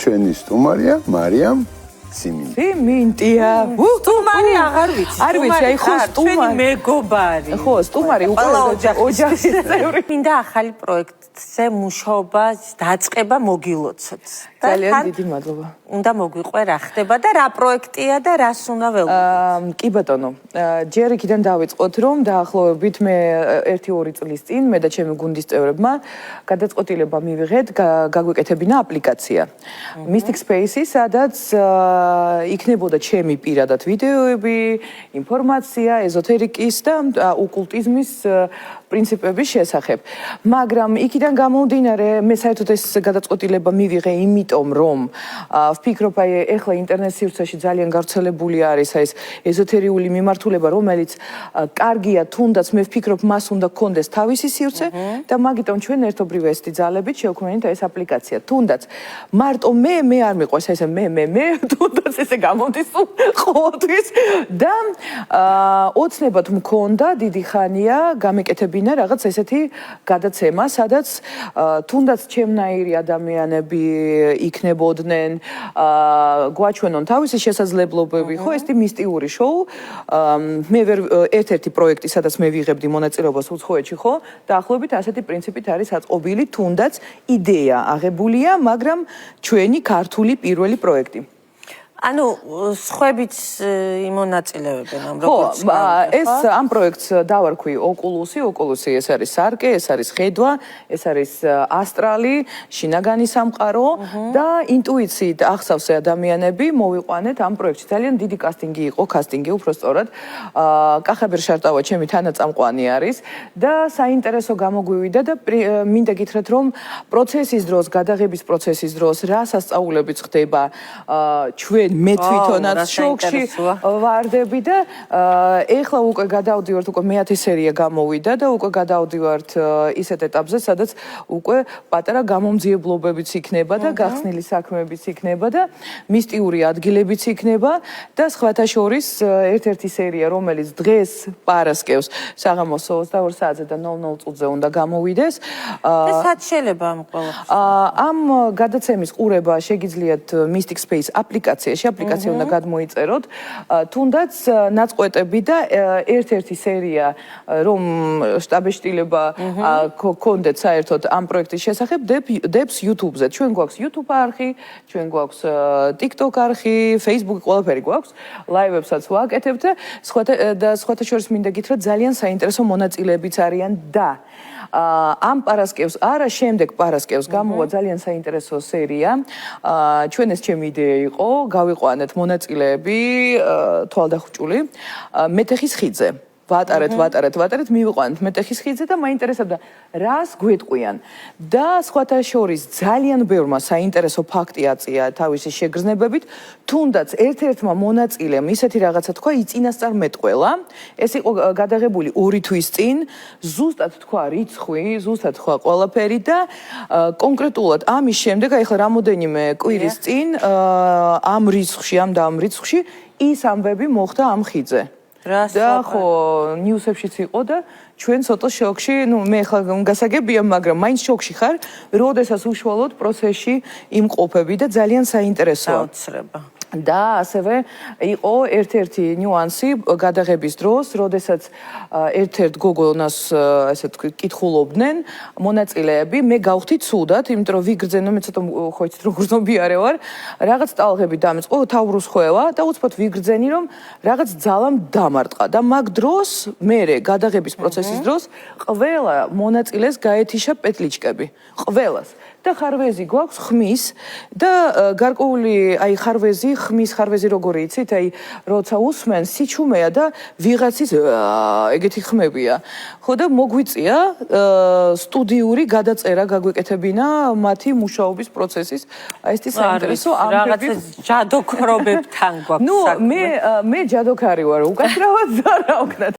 ჩვენი სტუმარია მარიამ Simintia. სტუმარი აღარ ვიცი. არ ვიცი, აი ხო სტუმარი მეგობარი. ხო, სტუმარი უკვე ოჯახის წევრი. მინდა ახალი პროექტზე მუშაობა დაწყება მოგილოცოთ. ძალიან დიდი მადლობა. უნდა მოგვიყვე რა ხდება და რა პროექტია და რას უნდა ველოდოთ. კი ბატონო, ჯერ იქიდან დავიწყოთ, რომ დაახლოებით მე 1-2 წლის წინ მე და ჩემი გუნდის წევრებმა გადაწყვეტილება მივიღეთ გაგვეკეთებინა აპლიკაცია. Mystic Space-ი, სადაც იქნებოდა ჩემი პირადად ვიდეოები, ინფორმაცია, ეზოთერიკის და ოკულტიზმის პრინციპების შესახებ. მაგრამ იქიდან გამომდინარე, მე საერთოდ ეს გადაწყვეტილება მივიღე იმიტომ, რომ ვფიქრობ, აი ეხლა ინტერნეტ სივრცეში ძალიან გავრცელებული არის ეს ეზოთერიული მიმართულება, რომელიც კარგია, თუნდაც მე ვფიქრობ, მას უნდა გქონდეს თავისი სივრცე და მაგიტომ ჩვენ ერთობრივ ესეთი ძალებით შევქმნით ეს აპლიკაცია. თუნდაც მარტო მე არ მიყვარს ესე მე თუნდაც ესე გამომდის ყოველთვის და ოცნებად მქონდა დიდი ხანია გამეკეთებინა რაღაც ესეთი გადაცემა, სადაც თუნდაც ჩემნაირი ადამიანები იქნებოდნენ, გვაჩვენონ თავისი შესაძლებლობები, ხო, ეს მისტიური შოუ. მე ერთ-ერთი პროექტი, სადაც მე ვიღებდი მონაწილეობას უცხოეთში, ხო, დაახლოებით ასეთი პრინციპით არის აწყობილი, თუნდაც იდეა აღებულია, მაგრამ ჩვენი ქართული პირველი პროექტი. ანუ სხვაებიც იმონაწილეებენ ამ როგორც ეს ამ პროექტს დავარქვი ოკულუსი ეს არის სარკე, ეს არის ხედვა, ეს არის ასტრალი, შინაგანი სამყარო და ინტუიციით ახსავს ადამიანები მოვიყვანეთ ამ პროექტში. ძალიან დიდი კასტინგი იყო, უფრო სწორად. კახაბერ შარტავა ჩემი თანაწამყვანი არის და საინტერესო გამოგვივიდა და მინდა გითხრათ, რომ პროცესის დროს, გადაღების პროცესის დროს რა სასწაულებიც ხდება ჩვენ მე თვითონაც შოქში ვარდები და ეხლა უკვე გადავდივართ, უკვე მე-10 სერია გამოვიდა და უკვე გადავდივართ ისეთ ეტაპზე, სადაც უკვე პატარა გამომძიებლობებიც იქნება და გახსნილი საქმეებიც იქნება და მისტიური ადგილებიც იქნება და სხვათა შორის ერთ-ერთი სერია, რომელიც დღეს პარასკევს საღამოს 22 საათზე და 00 წუთზე უნდა გამოვიდეს. და სად შეიძლება ამ ყველაფერს? ამ გადაცემის ყურება შეგიძლიათ Mystic Space აპლიკაციაში აპლიკაცია უნდა გადმოიწეროთ, თუნდაც ნაწყვეტები და ერთ-ერთი სერია, რომ შტაბეშტილება გქონდეთ საერთოდ ამ პროექტის შესახებ, დებს YouTube-ზე. ჩვენ გვაქვს YouTube არხი, ჩვენ გვაქვს TikTok არხი, Facebook ყველაფერი გვაქვს, ლაივებსაც ვაკეთებთ და სხვათა შორის მინდა გითხრათ, ძალიან საინტერესო მონაწილეებიც არიან და ამ პარასკევს არა, შემდეგ პარასკევს გამოვა ძალიან საინტერესო სერია. ჩვენ ეს ჩემი იდეა იყო, გავიყვანეთ მონაწილეები თვალდახუჭული მეტეხის ხიდზე. ვატარეთ, მივიყვანეთ მეტეხის ხიდზე და მაინტერესებდა რას გვეტყვიან. და სხვათა შორის ძალიან ბევრმა საინტერესო ფაქტი აწია თავისი შეგრძნებებით, თუნდაც ერთ-ერთმა მონაწილემ ისეთი რაღაცა თქვა, იწინასწარმეტყველა. ეს იყო გადაღებული 2 თვის წინ, ზუსტად თქვა რიცხვი, ზუსტად თქვა ყველაფერი და კონკრეტულად ამის შემდეგ, აი ახლა რამოდენიმე კვირის წინ ამ რიცხვში ის ამბები მოხდა ამ ხიდზე. და ხო, ნიუსებშიც იყო და ჩვენ ცოტა შოკში, მე ხა გასაგებია, მაგრამ მაინც შოკში ხარ, როდესაც უშუალოდ პროცესში იმყოფები და ძალიან საინტერესოა. აუცილებლად. და ასევე იყო ერთ-ერთი ნიუანსი გადაღების დროს, როდესაც ერთ-ერთ გოგონას ესე თქვი კითხულობდნენ მონაწილეები, მე გავხდი ცუდად, იმიტომ რომ ვიგრძენო, მე ცოტა ხო იცით როგორ ზომბიარე ვარ, რაღაც ტალღები დამეწყო, თავრუს ხვევა და უცბად ვიგრძენი, რომ რაღაც ძალამ დამარტყა და მაგ დროს მე გადაღების პროცესის დროს ყველა მონაწილეს გაეთიშა პეტლიჩკები, ყველას. და ხარვეზი გვაქვს ხმის და გარკვეული აი ხმის როგორი იცით, აი როცა უსმენ სიჩუმეა და ვიღაცის ეგეთი ხმებია. ხო და მოგვიწია სტუდიური გადაწერა გაგვეკეთებინა მათი მუშაობის პროცესის აი ეს საინტერესო ამბები. რაღაცა ჯადოქრობებთან გვაქვს საქმე. მე ჯადოქარი ვარ, უკაცრავად და რა ვქნათ.